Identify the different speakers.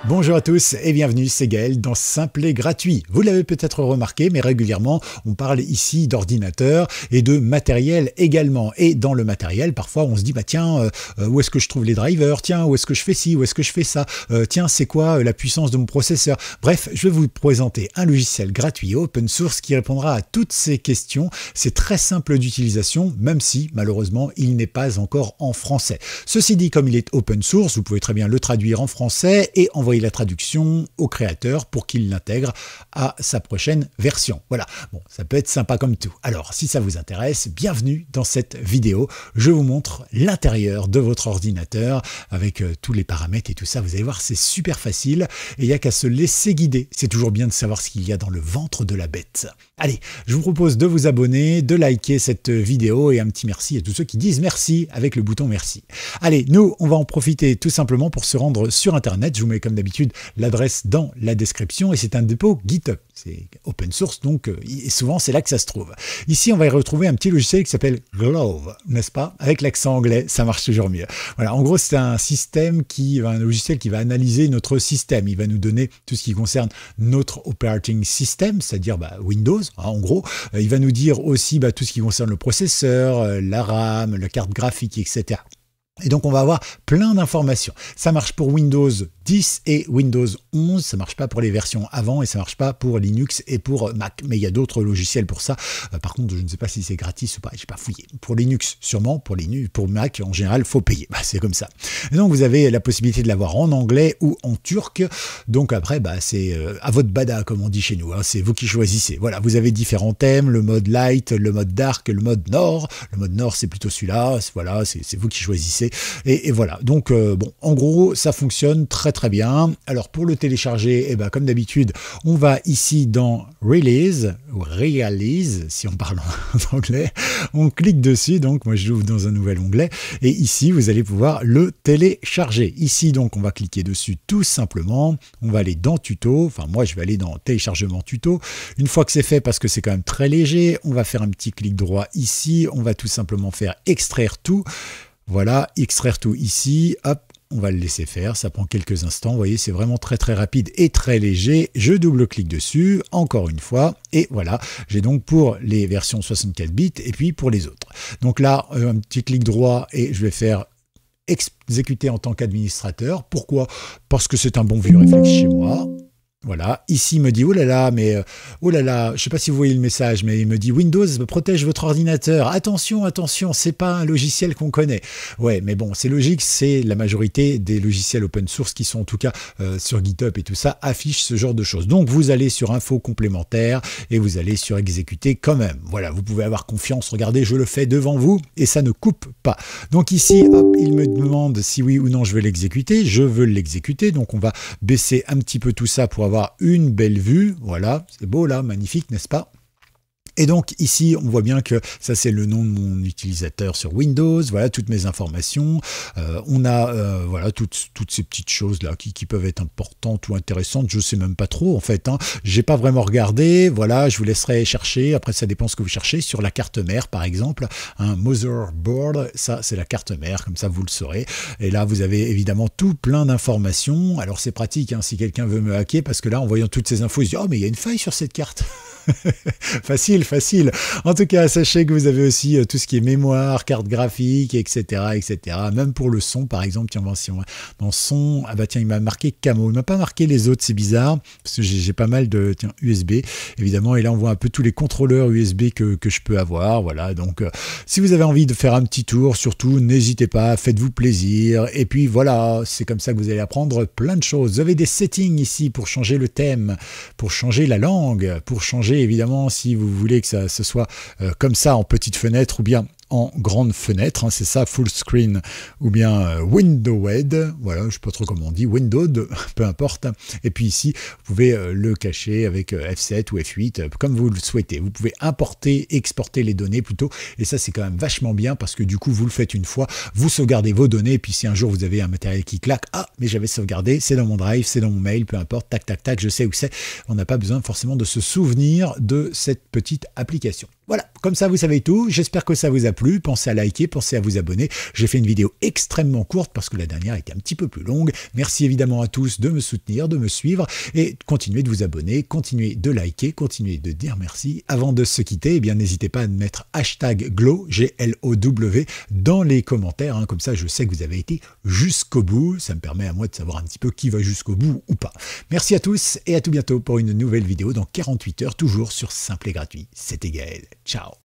Speaker 1: Bonjour à tous et bienvenue, c'est Gaël dans Simple et Gratuit. Vous l'avez peut-être remarqué, mais régulièrement, on parle ici d'ordinateur et de matériel également. Et dans le matériel, parfois, on se dit, bah tiens, où est-ce que je trouve les drivers? Tiens, où est-ce que je fais ci? Où est-ce que je fais ça? Tiens, c'est quoi la puissance de mon processeur? Bref, je vais vous présenter un logiciel gratuit open source qui répondra à toutes ces questions. C'est très simple d'utilisation, même si, malheureusement, il n'est pas encore en français. Ceci dit, comme il est open source, vous pouvez très bien le traduire en français et envoyer la traduction au créateur pour qu'il l'intègre à sa prochaine version. Voilà, bon, ça peut être sympa comme tout. Alors, si ça vous intéresse, bienvenue dans cette vidéo. Je vous montre l'intérieur de votre ordinateur avec tous les paramètres et tout ça. Vous allez voir, c'est super facile et il n'y a qu'à se laisser guider. C'est toujours bien de savoir ce qu'il y a dans le ventre de la bête. Allez, je vous propose de vous abonner, de liker cette vidéo et un petit merci à tous ceux qui disent merci avec le bouton merci. Allez, nous, on va en profiter tout simplement pour se rendre sur Internet. Je vous mets comme d'habitude l'adresse dans la description et c'est un dépôt GitHub. C'est open source, donc et souvent c'est là que ça se trouve. Ici, on va y retrouver un petit logiciel qui s'appelle Glove, n'est-ce pas? Avec l'accent anglais, ça marche toujours mieux. Voilà, en gros, c'est un logiciel qui va analyser notre système. Il va nous donner tout ce qui concerne notre operating system, c'est-à-dire Windows, hein, en gros. Il va nous dire aussi tout ce qui concerne le processeur, la RAM, la carte graphique, etc. Et donc, on va avoir plein d'informations. Ça marche pour Windows 10 et Windows 11. Ça marche pas pour les versions avant et ça marche pas pour Linux et pour Mac. Mais il y a d'autres logiciels pour ça. Par contre, je ne sais pas si c'est gratis ou pas. J'ai pas fouillé. Pour Linux, sûrement. Pour Mac, en général, faut payer. C'est comme ça. Et donc, vous avez la possibilité de l'avoir en anglais ou en turc. Donc après, c'est à votre bada, comme on dit chez nous. Hein. C'est vous qui choisissez. Voilà, vous avez différents thèmes. Le mode light, le mode dark, le mode nord. Le mode nord, c'est plutôt celui-là. Voilà, c'est vous qui choisissez. Et voilà, donc bon, en gros, ça fonctionne très très bien. Alors pour le télécharger, comme d'habitude, on va ici dans Release, ou Realize, si on parle en anglais, on clique dessus, donc moi je l'ouvre dans un nouvel onglet, et ici vous allez pouvoir le télécharger. Ici donc on va cliquer dessus tout simplement, on va aller dans Tuto, enfin moi je vais aller dans Téléchargement Tuto. Une fois que c'est fait, parce que c'est quand même très léger, on va faire un petit clic droit ici, on va tout simplement faire Extraire tout. Voilà, extraire tout ici, hop, on va le laisser faire, ça prend quelques instants, vous voyez, c'est vraiment très très rapide et très léger. Je double-clique dessus, encore une fois, et voilà, j'ai donc pour les versions 64 bits et puis pour les autres. Donc là, un petit clic droit et je vais faire exécuter en tant qu'administrateur. Pourquoi? Parce que c'est un bon vieux réflexe chez moi. Voilà, ici il me dit, oh là là, je ne sais pas si vous voyez le message, mais il me dit Windows protège votre ordinateur. Attention, attention, c'est pas un logiciel qu'on connaît. Ouais, mais bon, c'est logique, c'est la majorité des logiciels open source qui sont en tout cas sur GitHub et tout ça, affichent ce genre de choses. Donc vous allez sur Info complémentaire et vous allez sur Exécuter quand même. Voilà, vous pouvez avoir confiance, regardez, je le fais devant vous et ça ne coupe pas. Donc ici, hop, il me demande si oui ou non je veux l'exécuter. Je veux l'exécuter, donc on va baisser un petit peu tout ça pour avoir une belle vue. Voilà, c'est beau là, magnifique, n'est-ce pas? Et donc ici, on voit bien que ça c'est le nom de mon utilisateur sur Windows, voilà toutes mes informations. On a voilà toutes ces petites choses là qui peuvent être importantes ou intéressantes, je sais même pas trop en fait. Hein. J'ai pas vraiment regardé, voilà, je vous laisserai chercher, après ça dépend ce que vous cherchez, sur la carte mère par exemple, un motherboard, ça c'est la carte mère, comme ça vous le saurez. Et là vous avez évidemment tout plein d'informations, alors c'est pratique hein, si quelqu'un veut me hacker, parce que là en voyant toutes ces infos, il se dit « Oh mais il y a une faille sur cette carte !» Facile, facile. En tout cas, sachez que vous avez aussi tout ce qui est mémoire, carte graphique, etc., etc. Même pour le son, par exemple. Tiens, si on va dans son, ah bah tiens, il m'a marqué Camo. Il m'a pas marqué les autres, c'est bizarre, parce que j'ai pas mal de USB, évidemment. Et là, on voit un peu tous les contrôleurs USB que je peux avoir. Voilà. Donc, si vous avez envie de faire un petit tour, surtout, n'hésitez pas, faites-vous plaisir. Et puis voilà, c'est comme ça que vous allez apprendre plein de choses. Vous avez des settings ici pour changer le thème, pour changer la langue, pour changer évidemment si vous voulez que ça se soit comme ça en petite fenêtre ou bien en grande fenêtre, hein, c'est ça, full screen ou bien windowed, voilà, je ne sais pas trop comment on dit, windowed, peu importe. Et puis ici, vous pouvez le cacher avec F7 ou F8, comme vous le souhaitez. Vous pouvez importer, exporter les données plutôt, et ça c'est quand même vachement bien parce que du coup, vous le faites une fois, vous sauvegardez vos données, et puis si un jour vous avez un matériel qui claque, ah, mais j'avais sauvegardé, c'est dans mon drive, c'est dans mon mail, peu importe, tac, tac, tac, je sais où c'est. On n'a pas besoin forcément de se souvenir de cette petite application. Voilà, comme ça vous savez tout, j'espère que ça vous a plu, pensez à liker, pensez à vous abonner, j'ai fait une vidéo extrêmement courte parce que la dernière était un petit peu plus longue, merci évidemment à tous de me soutenir, de me suivre, et continuez de vous abonner, continuez de liker, continuez de dire merci. Avant de se quitter, eh bien n'hésitez pas à mettre hashtag GLOW, G-L-O-W, dans les commentaires, comme ça je sais que vous avez été jusqu'au bout, ça me permet à moi de savoir un petit peu qui va jusqu'au bout ou pas. Merci à tous et à tout bientôt pour une nouvelle vidéo dans 48 heures, toujours sur Simple et Gratuit. C'était Gaël. Ciao.